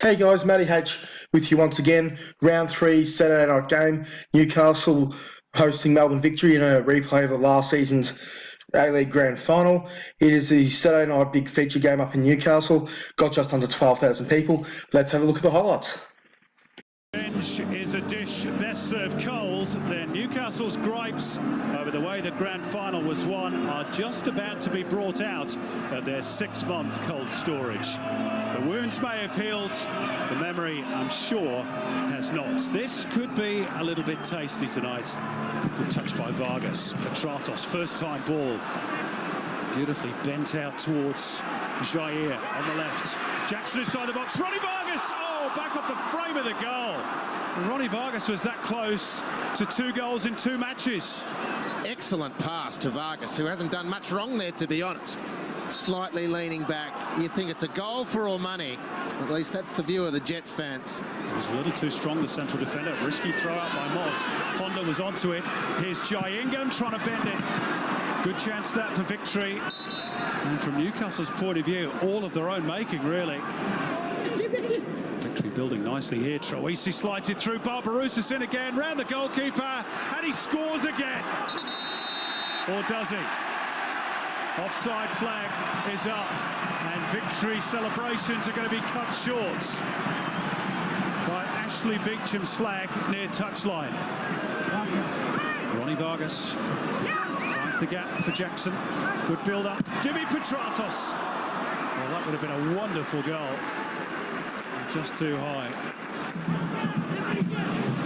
Hey guys, Matty H with you once again. Round 3, Saturday night game. Newcastle hosting Melbourne Victory in a replay of the last season's A-League Grand Final. It is the Saturday night big feature game up in Newcastle. Got just under 12,000 people. Let's have a look at the highlights. Bench is a dish best served cold. Then Newcastle's gripes over the way the grand final was won are just about to be brought out of their 6-month cold storage. The wounds may have healed, the memory, I'm sure, has not. This could be a little bit tasty tonight. Good touch by Vargas. Petratos, first time ball. Beautifully bent out towards Jair on the left. Jackson inside the box. Ronnie Vargas! Oh, back off the frame of the goal. And Ronnie Vargas was that close to 2 goals in 2 matches. Excellent pass to Vargas, who hasn't done much wrong there, to be honest. Slightly leaning back. You think it's a goal for all money. At least that's the view of the Jets fans. It was a little too strong, the central defender. Risky throw out by Moss. Honda was onto it. Here's Jaingan trying to bend it. Good chance that for victory. And from Newcastle's point of view, all of their own making, really. Victory building nicely here. Troisi slides it through. Barbarousis in again, round the goalkeeper, and he scores again. Or does he? Offside flag is up, and victory celebrations are going to be cut short by Ashley Beecham's flag near touchline. Ronnie Vargas finds the gap for Jackson. Good build-up. Dimi Petratos. Well, that would have been a wonderful goal. Just too high.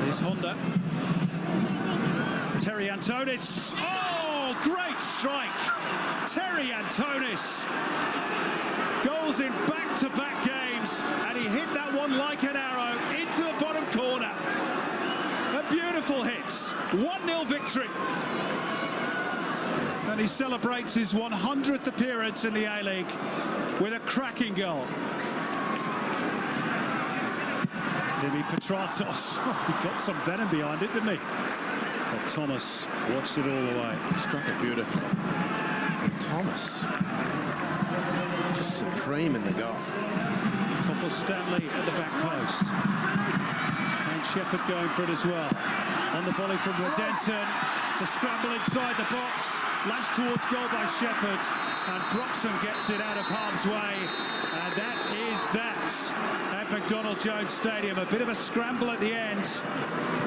There's Honda. Terry Antonis. Oh, great strike. Terry Antonis. Goals in back-to-back games, and he hit that one like an arrow into the bottom corner. A beautiful hit. 1-0 victory. And he celebrates his 100th appearance in the A-League with a cracking goal. Dimi Petratos. He got some venom behind it, didn't he? But Thomas watched it all the way. Struck it beautifully. And Thomas, just supreme in the goal. Top of Stanley at the back post. And Shepherd going for it as well. On the volley from Redenton. It's a scramble inside the box. Lashed towards goal by Shepherd. And Broxham gets it out of harm's way. And that is that at McDonald Jones Stadium. A bit of a scramble at the end.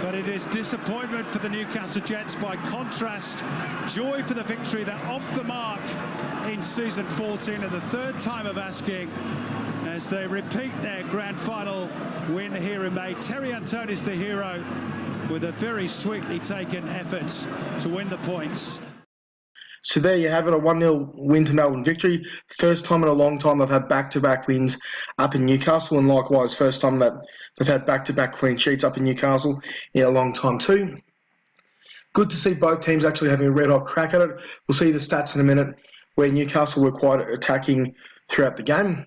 But it is disappointment for the Newcastle Jets. By contrast, joy for the victory. They're off the mark in season 14 and the 3rd time of asking as they repeat their grand final win here in May. Terry Antonis, the hero, with a very sweetly taken effort to win the points. So there you have it, a 1-0 win to Melbourne Victory. First time in a long time they've had back-to-back wins up in Newcastle, and likewise first time that they've had back-to-back clean sheets up in Newcastle in a long time too. Good to see both teams actually having a red-hot crack at it. We'll see the stats in a minute where Newcastle were quite attacking throughout the game.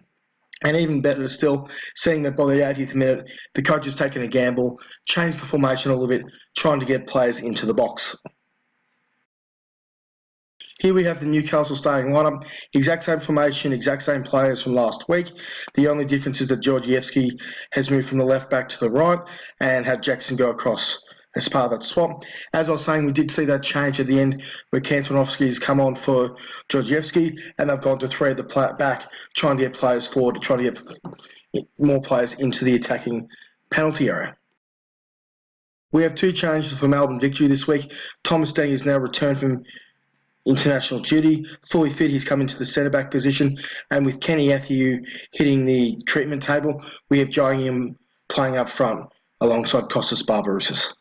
And even better still, seeing that by the 80th minute, the coach has taken a gamble, changed the formation a little bit, trying to get players into the box. Here we have the Newcastle starting lineup, exact same formation, exact same players from last week. The only difference is that Georgievski has moved from the left back to the right and had Jackson go across as part of that swap. As I was saying, we did see that change at the end where Kantonovski has come on for Georgievski, and they've gone to 3 at the back, trying to get players forward, trying to get more players into the attacking penalty area. We have 2 changes for Melbourne Victory this week. Thomas Deng is now returned from international duty, fully fit. He's come into the centre-back position, and with Kenny Athiu hitting the treatment table, we have Jaingan playing up front alongside Kostas Barbarousis.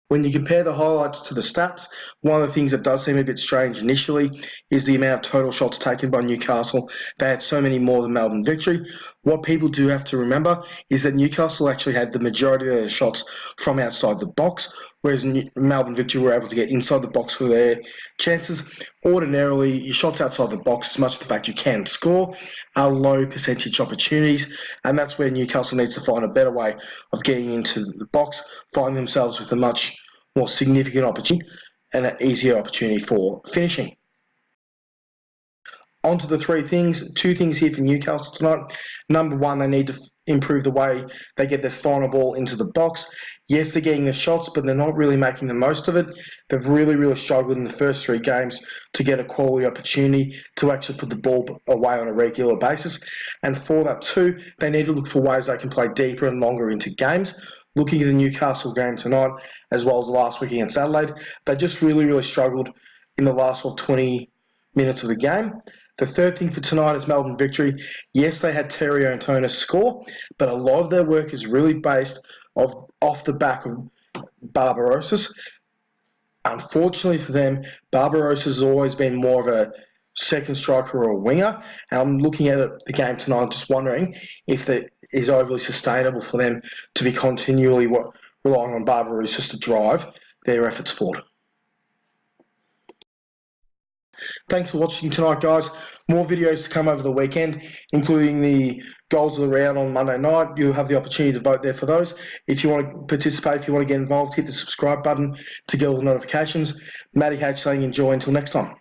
When you compare the highlights to the stats, one of the things that does seem a bit strange initially is the amount of total shots taken by Newcastle. They had so many more than Melbourne Victory. What people do have to remember is that Newcastle actually had the majority of their shots from outside the box, whereas Melbourne Victory were able to get inside the box for their chances. Ordinarily, your shots outside the box, as much as the fact you can score, are low percentage opportunities, and that's where Newcastle needs to find a better way of getting into the box, finding themselves with a much more significant opportunity and an easier opportunity for finishing. On to the two things here for Newcastle tonight. Number one, they need to improve the way they get their final ball into the box. Yes, they're getting the shots, but they're not really making the most of it. They've really, really struggled in the first 3 games to get a quality opportunity to actually put the ball away on a regular basis. And for that too, they need to look for ways they can play deeper and longer into games. Looking at the Newcastle game tonight, as well as the last week against Adelaide, they just really, really struggled in the last 20 minutes of the game. The third thing for tonight is Melbourne victory. Yes, they had Terry O'Tona score, but a lot of their work is really based off the back of Barbarossa. Unfortunately for them, Barbarossa has always been more of a second striker or a winger. And I'm looking at the game tonight just wondering if that is overly sustainable for them to be continually relying on Barbarossa to drive their efforts forward. Thanks for watching tonight, guys. More videos to come over the weekend, including the goals of the round on Monday night. You'll have the opportunity to vote there for those. If you want to participate, if you want to get involved, hit the subscribe button to get all the notifications. Matty H saying enjoy until next time.